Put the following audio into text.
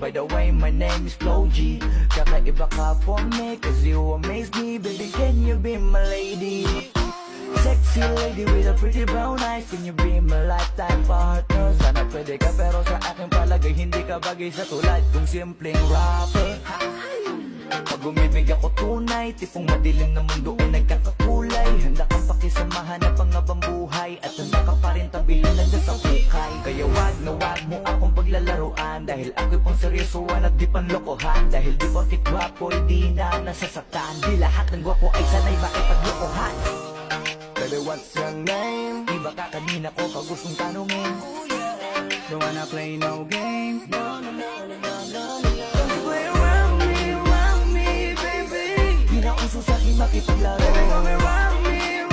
By the way, my name is Flo G. Kakaiba ka for me, cause you amaze me. Baby, can you be my lady? Sexy lady with a pretty brown eyes. Can you be my lifetime partner? Sana pwede ka pero sa aking palagay hindi ka bagay sa tulad kong simpleng rapper. Pag umibig ako tunay, tipong madilim na mundo ay nagkakakulay. Handa kang pakisamahan na pangabang buhay, at handa ka pa rin tabihin hanggang sa hukay. Kaya wag na wag mo akong paglalaruan, dahil ako'y pang seryosoan at di panlokohan. Dahil di porkit gwapo'y di na nasasaktan, di lahat ng gwapo ay sanay makipaglokohan. Baby, what's your name? Iba ka kanina ko pag gustong tanungin. Don't wanna play no game. No, no, no, no, no, no, no. Don't play around me, baby. Di na uso sa'kin makipaglaro. Baby, come around me,